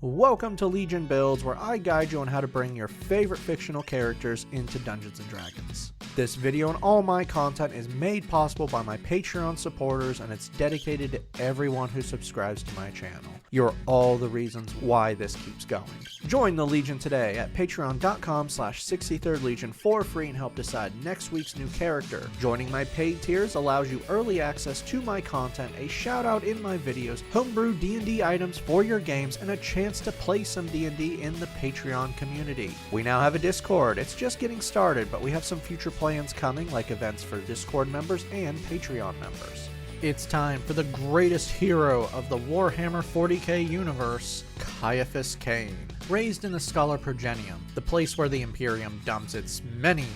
Welcome to Legion Builds, where I guide you on how to bring your favorite fictional characters into Dungeons & Dragons. This video and all my content is made possible by my Patreon supporters, and it's dedicated to everyone who subscribes to my channel. You're all the reasons why this keeps going. Join the Legion today at patreon.com/63rdlegion for free and help decide next week's new character. Joining my paid tiers allows you early access to my content, a shout out in my videos, homebrew D&D items for your games, and a chance to play some D&D in the Patreon community. We now have a Discord. It's just getting started, but we have some future plans coming, like events for Discord members and Patreon members. It's time for the greatest hero of the Warhammer 40k universe, Ciaphas Cain. Raised in the Scholar Progenium, the place where the Imperium dumps its many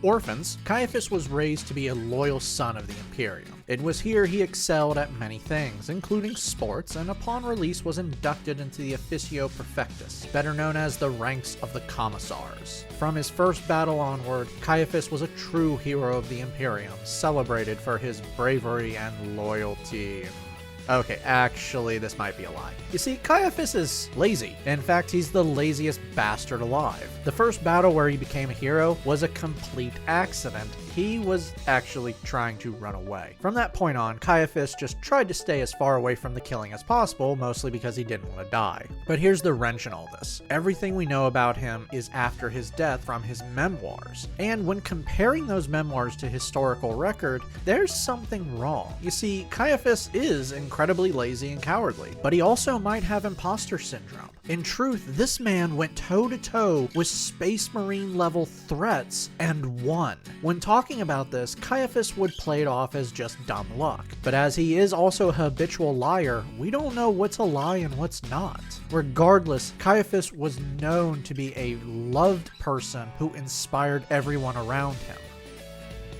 orphans, Ciaphas was raised to be a loyal son of the Imperium. It was here he excelled at many things, including sports, and upon release was inducted into the Officio Perfectus, better known as the ranks of the Commissars. From his first battle onward, Ciaphas was a true hero of the Imperium, celebrated for his bravery and loyalty. Okay, actually, this might be a lie. You see, Ciaphas is lazy. In fact, he's the laziest bastard alive. The first battle where he became a hero was a complete accident. He was actually trying to run away. From that point on, Ciaphas just tried to stay as far away from the killing as possible, mostly because he didn't want to die. But here's the wrench in all this. Everything we know about him is after his death from his memoirs. And when comparing those memoirs to historical record, there's something wrong. You see, Ciaphas is incredibly lazy and cowardly, but he also might have imposter syndrome. In truth, this man went toe-to-toe with Space Marine level threats and won. When talking about this, Ciaphas would play it off as just dumb luck. But as he is also a habitual liar, we don't know what's a lie and what's not. Regardless, Ciaphas was known to be a loved person who inspired everyone around him.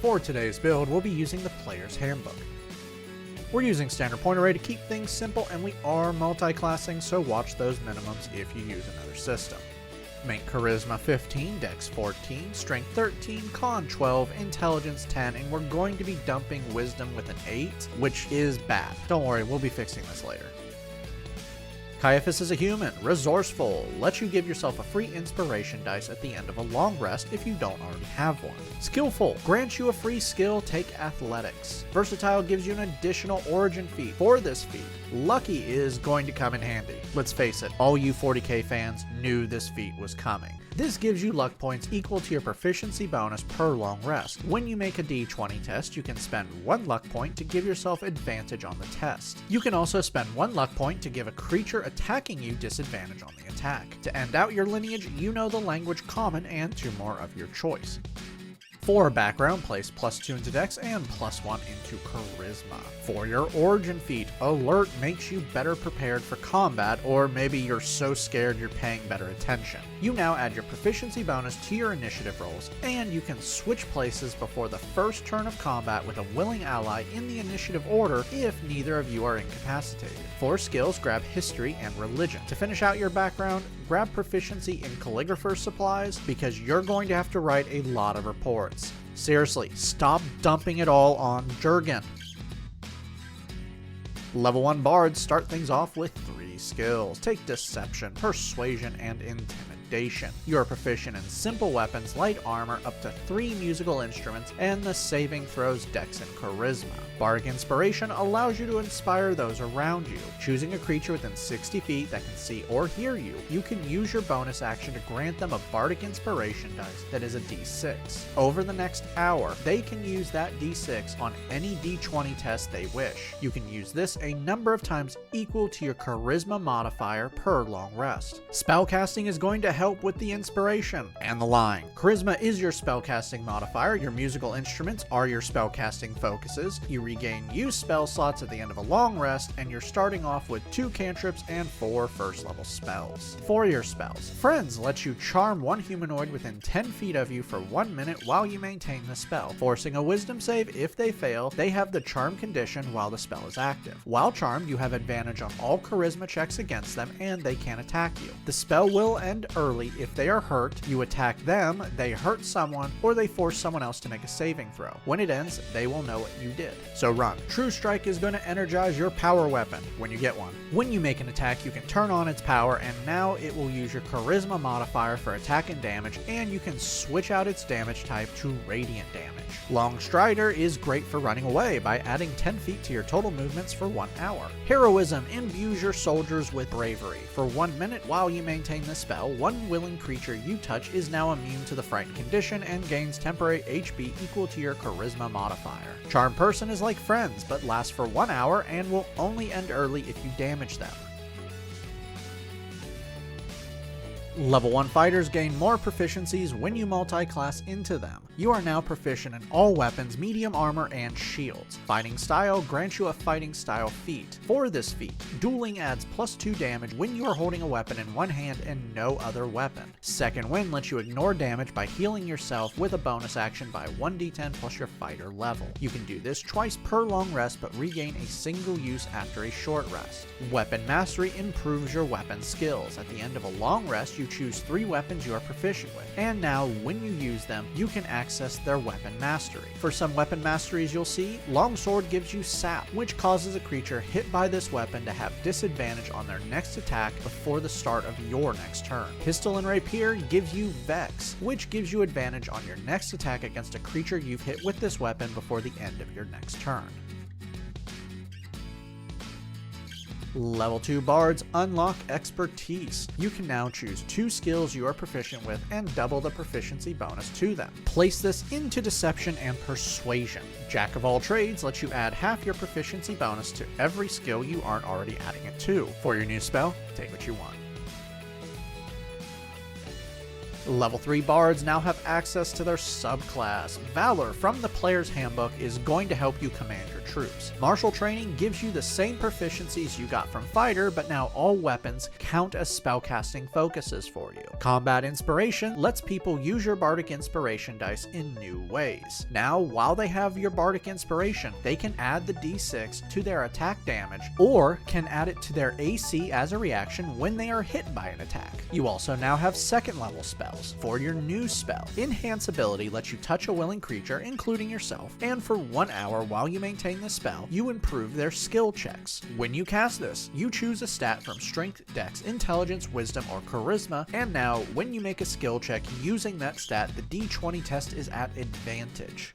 For today's build, we'll be using the Player's Handbook. We're using standard point array to keep things simple, and we are multi-classing, so watch those minimums if you use another system. Make Charisma 15, Dex 14, Strength 13, Con 12, Intelligence 10, and we're going to be dumping Wisdom with an 8, which is bad. Don't worry, we'll be fixing this later. Ciaphas is a human, resourceful, lets you give yourself a free inspiration dice at the end of a long rest if you don't already have one. Skillful, grants you a free skill, take athletics. Versatile, gives you an additional origin feat. For this feat, lucky is going to come in handy. Let's face it, all you 40k fans knew this feat was coming. This gives you luck points equal to your proficiency bonus per long rest. When you make a d20 test, you can spend 1 luck point to give yourself advantage on the test. You can also spend 1 luck point to give a creature attacking you disadvantage on the attack. To end out your lineage, you know the language Common and 2 more of your choice. For background, place +2 into Dex and +1 into Charisma. For your origin feat, Alert makes you better prepared for combat, or maybe you're so scared you're paying better attention. You now add your proficiency bonus to your initiative rolls, and you can switch places before the first turn of combat with a willing ally in the initiative order if neither of you are incapacitated. For skills, grab History and Religion. To finish out your background, grab Proficiency in Calligrapher's Supplies, because you're going to have to write a lot of reports. Seriously, stop dumping it all on Jurgen. Level 1 bards start things off with 3 skills. Take Deception, Persuasion, and Intimidation. You are proficient in simple weapons, light armor, up to 3 musical instruments, and the saving throws Dex and Charisma. Bardic Inspiration allows you to inspire those around you. Choosing a creature within 60 feet that can see or hear you, you can use your bonus action to grant them a Bardic Inspiration dice that is a d6. Over the next hour, they can use that d6 on any d20 test they wish. You can use this a number of times equal to your Charisma modifier per long rest. Spellcasting is going to help with the inspiration and the lying. Charisma is your spellcasting modifier, your musical instruments are your spellcasting focuses, you regain used spell slots at the end of a long rest, and you're starting off with 2 cantrips and 4 first level spells. For your spells, Friends lets you charm 1 humanoid within 10 feet of you for 1 minute while you maintain the spell. Forcing a wisdom save, if they fail, they have the charm condition while the spell is active. While charmed, you have advantage on all charisma checks against them, and they can't attack you. The spell will end early early if they are hurt, you attack them, they hurt someone, or they force someone else to make a saving throw. When it ends, they will know what you did. So run. True Strike is going to energize your power weapon when you get one. When you make an attack, you can turn on its power, and now it will use your charisma modifier for attack and damage, and you can switch out its damage type to radiant damage. Long Strider is great for running away by adding 10 feet to your total movements for 1 hour. Heroism imbues your soldiers with bravery. For 1 minute while you maintain this spell, one willing creature you touch is now immune to the frightened condition and gains temporary HP equal to your charisma modifier. Charm Person is like Friends, but lasts for 1 hour and will only end early if you damage them. Level 1 fighters gain more proficiencies when you multi-class into them. You are now proficient in all weapons, medium armor, and shields. Fighting Style grants you a Fighting Style feat. For this feat, Dueling adds +2 damage when you are holding a weapon in one hand and no other weapon. Second Wind lets you ignore damage by healing yourself with a bonus action by 1d10 plus your fighter level. You can do this twice per long rest but regain a single use after a short rest. Weapon Mastery improves your weapon skills. At the end of a long rest, you choose 3 weapons you are proficient with, and now when you use them, you can access their weapon mastery. For some weapon masteries you'll see, Longsword gives you Sap, which causes a creature hit by this weapon to have disadvantage on their next attack before the start of your next turn. Pistol and Rapier gives you Vex, which gives you advantage on your next attack against a creature you've hit with this weapon before the end of your next turn. Level 2 Bards unlock Expertise. You can now choose 2 skills you are proficient with and double the proficiency bonus to them. Place this into Deception and Persuasion. Jack of all Trades lets you add half your proficiency bonus to every skill you aren't already adding it to. For your new spell, take what you want. Level 3 Bards now have access to their subclass. Valor from the Player's Handbook is going to help you command your troops. Martial Training gives you the same proficiencies you got from Fighter, but now all weapons count as spellcasting focuses for you. Combat Inspiration lets people use your Bardic Inspiration dice in new ways. Now, while they have your Bardic Inspiration, they can add the d6 to their attack damage, or can add it to their AC as a reaction when they are hit by an attack. You also now have second level spells. For your new spell, Enhance Ability lets you touch a willing creature, including yourself, and for 1 hour while you maintain the spell, you improve their skill checks. When you cast this, you choose a stat from Strength, Dex, Intelligence, Wisdom, or Charisma, and now when you make a skill check using that stat, the d20 test is at advantage.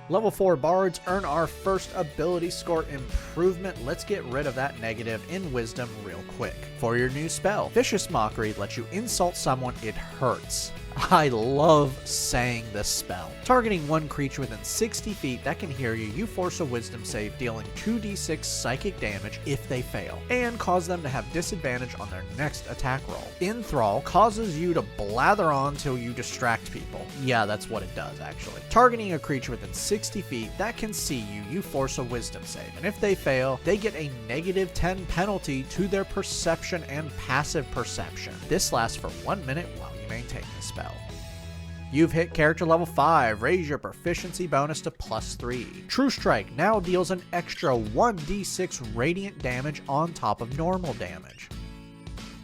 Level 4 Bards earn our first ability score improvement. Let's get rid of that negative in Wisdom real quick. For your new spell, Vicious Mockery lets you insult someone it hurts. I love saying this spell. Targeting one creature within 60 feet that can hear you, you force a wisdom save, dealing 2d6 psychic damage if they fail, and cause them to have disadvantage on their next attack roll. Enthrall causes you to blather on till you distract people. Yeah, that's what it does, actually. Targeting a creature within 60 feet that can see you, you force a wisdom save, and if they fail, they get a -10 penalty to their perception and passive perception. This lasts for 1 minute while you maintain the spell. You've hit character level 5, raise your proficiency bonus to +3. True Strike now deals an extra 1d6 radiant damage on top of normal damage.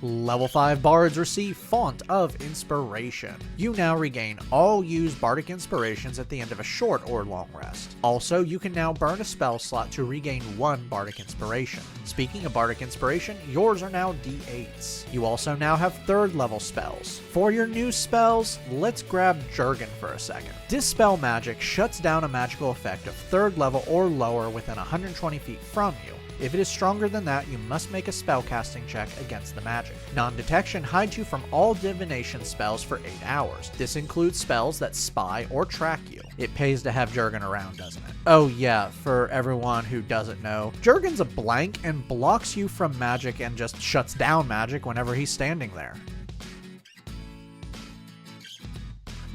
Level 5 Bards receive Font of Inspiration. You now regain all used Bardic Inspirations at the end of a short or long rest. Also, you can now burn a spell slot to regain 1 Bardic Inspiration. Speaking of Bardic Inspiration, yours are now d8s. You also now have 3rd level spells. For your new spells, let's grab Jurgen for a second. Dispel Magic shuts down a magical effect of 3rd level or lower within 120 feet from you. If it is stronger than that, you must make a spellcasting check against the magic. Non-detection hides you from all divination spells for 8 hours. This includes spells that spy or track you. It pays to have Jurgen around, doesn't it? Oh yeah, for everyone who doesn't know, Jurgen's a blank and blocks you from magic and just shuts down magic whenever he's standing there.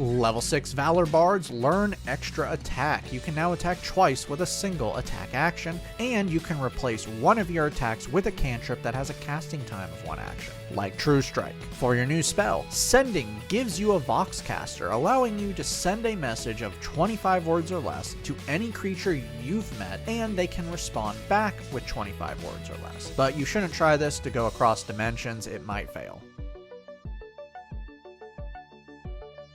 Level 6 Valor Bards learn extra attack. You can now attack twice with a single attack action, and you can replace one of your attacks with a cantrip that has a casting time of 1 action, like True Strike. For your new spell, Sending gives you a Voxcaster, allowing you to send a message of 25 words or less to any creature you've met, and they can respond back with 25 words or less. But you shouldn't try this to go across dimensions, it might fail.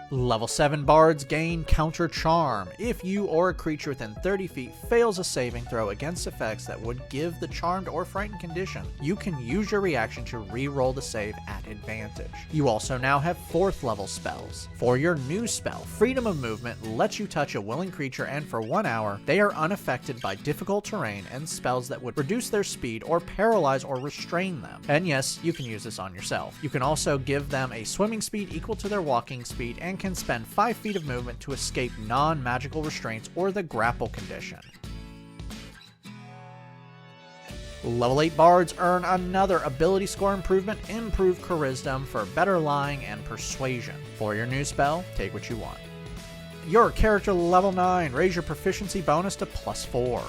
Level 7 Bards gain Counter Charm. If you or a creature within 30 feet fails a saving throw against effects that would give the charmed or frightened condition, you can use your reaction to re-roll the save at advantage. You also now have 4th level spells. For your new spell, Freedom of Movement lets you touch a willing creature, and for 1 hour, they are unaffected by difficult terrain and spells that would reduce their speed or paralyze or restrain them. And yes, you can use this on yourself. You can also give them a swimming speed equal to their walking speed and can spend 5 feet of movement to escape non-magical restraints or the grapple condition. Level 8 Bards earn another ability score improvement, Improved Charisma, for better lying and persuasion. For your new spell, take what you want. Your character level 9, raise your proficiency bonus to +4.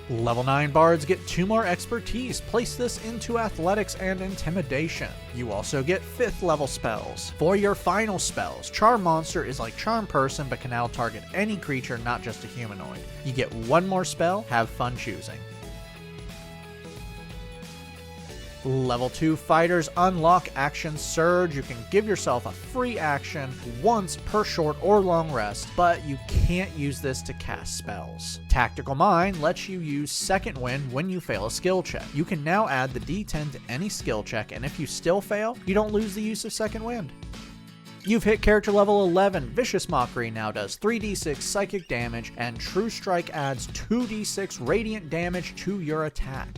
Level 9 Bards get 2 more expertise. Place this into athletics and intimidation. You also get 5th level spells. For your final spells, Charm Monster is like Charm Person but can now target any creature, not just a humanoid. You get 1 more spell, have fun choosing. Level 2 Fighters unlock Action Surge. You can give yourself a free action once per short or long rest, but you can't use this to cast spells. Tactical Mind lets you use Second Wind when you fail a skill check. You can now add the D10 to any skill check, and if you still fail, you don't lose the use of Second Wind. You've hit character level 11. Vicious Mockery now does 3d6 psychic damage, and True Strike adds 2d6 radiant damage to your attack.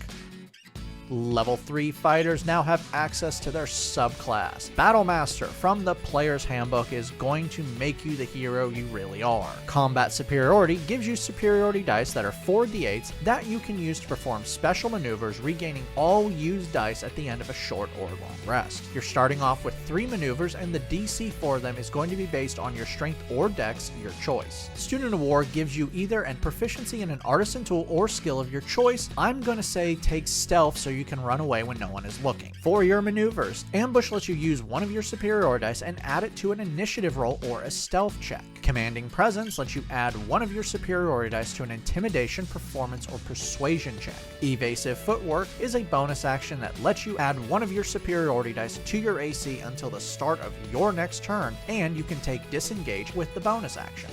Level 3 fighters now have access to their subclass. Battlemaster from the Player's Handbook is going to make you the hero you really are. Combat Superiority gives you superiority dice that are 4d8s that you can use to perform special maneuvers, regaining all used dice at the end of a short or long rest. You're starting off with 3 maneuvers, and the DC for them is going to be based on your strength or dex, your choice. Student of War gives you either an proficiency in an artisan tool or skill of your choice. I'm going to say take stealth so you can run away when no one is looking. For your maneuvers, Ambush lets you use one of your superiority dice and add it to an initiative roll or a stealth check. Commanding Presence lets you add one of your superiority dice to an intimidation, performance, or persuasion check. Evasive Footwork is a bonus action that lets you add one of your superiority dice to your AC until the start of your next turn, and you can take Disengage with the bonus action.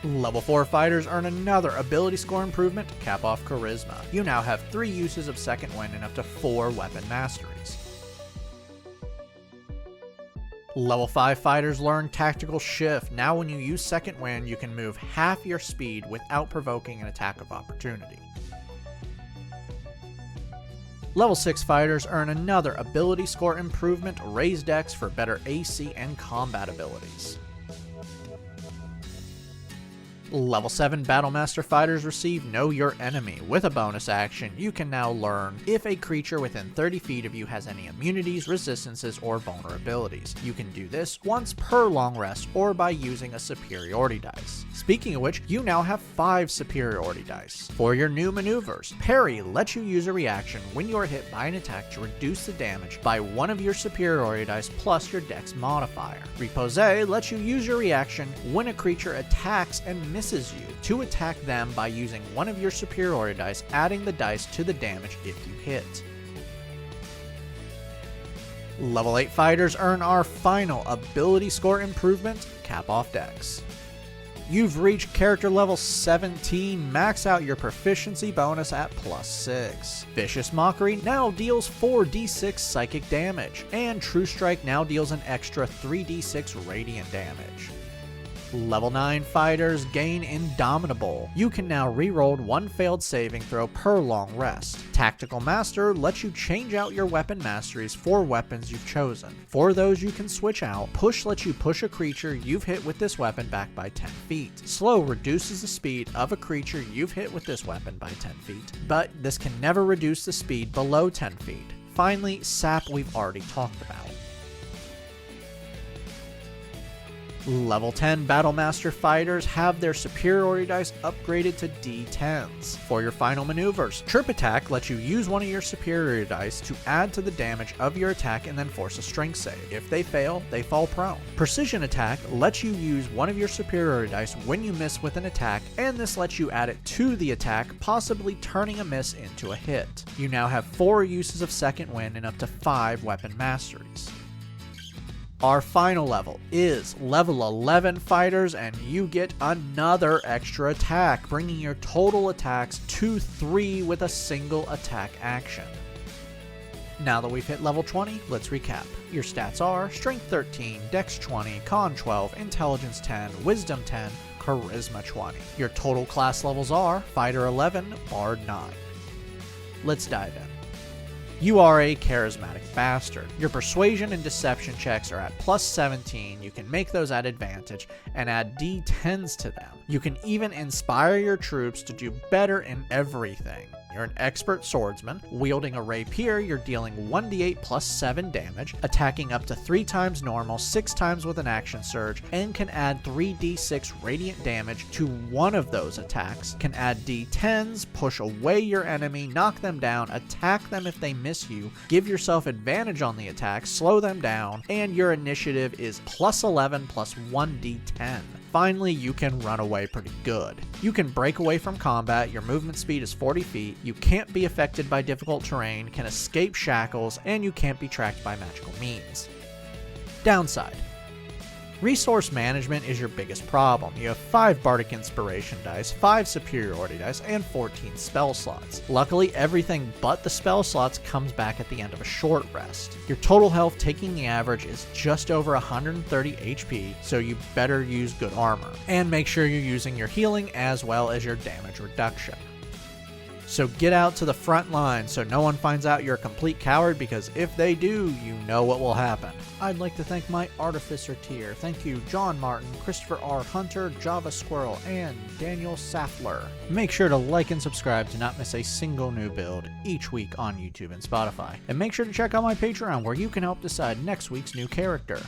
Level 4 fighters earn another ability score improvement, Cap Off Charisma. You now have 3 uses of Second Wind and up to 4 weapon masteries. Level 5 fighters learn Tactical Shift. Now when you use Second Wind, you can move half your speed without provoking an attack of opportunity. Level 6 fighters earn another ability score improvement, Raise Dex, for better AC and combat abilities. Level 7 Battlemaster fighters receive Know Your Enemy. With a bonus action, you can now learn if a creature within 30 feet of you has any immunities, resistances, or vulnerabilities. You can do this once per long rest or by using a superiority dice. Speaking of which, you now have 5 superiority dice. For your new maneuvers, Parry lets you use a reaction when you are hit by an attack to reduce the damage by one of your superiority dice plus your dex modifier. Repose lets you use your reaction when a creature attacks and misses you to attack them by using one of your superiority dice, adding the dice to the damage if you hit. Level 8 fighters earn our final ability score improvement, Cap Off Dex. You've reached character level 17, max out your proficiency bonus at +6. Vicious Mockery now deals 4d6 psychic damage, and True Strike now deals an extra 3d6 radiant damage. Level 9 fighters gain Indomitable. You can now reroll 1 failed saving throw per long rest. Tactical Master lets you change out your weapon masteries for weapons you've chosen. For those you can switch out, Push lets you push a creature you've hit with this weapon back by 10 feet. Slow reduces the speed of a creature you've hit with this weapon by 10 feet, but this can never reduce the speed below 10 feet. Finally, Sap we've already talked about. Level 10 Battlemaster fighters have their superiority dice upgraded to D10s. For your final maneuvers, Trip Attack lets you use one of your superiority dice to add to the damage of your attack and then force a strength save. If they fail, they fall prone. Precision Attack lets you use one of your superiority dice when you miss with an attack, and this lets you add it to the attack, possibly turning a miss into a hit. You now have 4 uses of Second Wind and up to 5 weapon masteries. Our final level is level 11 fighters, and you get another extra attack, bringing your total attacks to 3 with a single attack action. Now that we've hit level 20, let's recap. Your stats are Strength 13, Dex 20, Con 12, Intelligence 10, Wisdom 10, Charisma 20. Your total class levels are Fighter 11, Bard 9. Let's dive in. You are a charismatic bastard. Your persuasion and deception checks are at plus 17. You can make those at advantage and add D10s to them. You can even inspire your troops to do better in everything. You're an expert swordsman. Wielding a rapier, you're dealing 1d8 plus 7 damage, attacking up to 3 times normal, 6 times with an action surge, and can add 3d6 radiant damage to one of those attacks. Can add d10s, push away your enemy, knock them down, attack them if they miss you, give yourself advantage on the attack, slow them down, and your initiative is plus 11 plus 1d10. Finally, you can run away pretty good. You can break away from combat, your movement speed is 40 feet, you can't be affected by difficult terrain, can escape shackles, and you can't be tracked by magical means. Downside. Resource management is your biggest problem. You have 5 Bardic Inspiration dice, 5 Superiority dice, and 14 spell slots. Luckily, everything but the spell slots comes back at the end of a short rest. Your total health taking the average is just over 130 HP, so you better use good armor. And make sure you're using your healing as well as your damage reduction. So get out to the front line so no one finds out you're a complete coward, because if they do, you know what will happen. I'd like to thank my Artificer tier. Thank you John Martin, Christopher R. Hunter, Java Squirrel, and Daniel Saffler. Make sure to like and subscribe to not miss a single new build each week on YouTube and Spotify. And make sure to check out my Patreon where you can help decide next week's new character.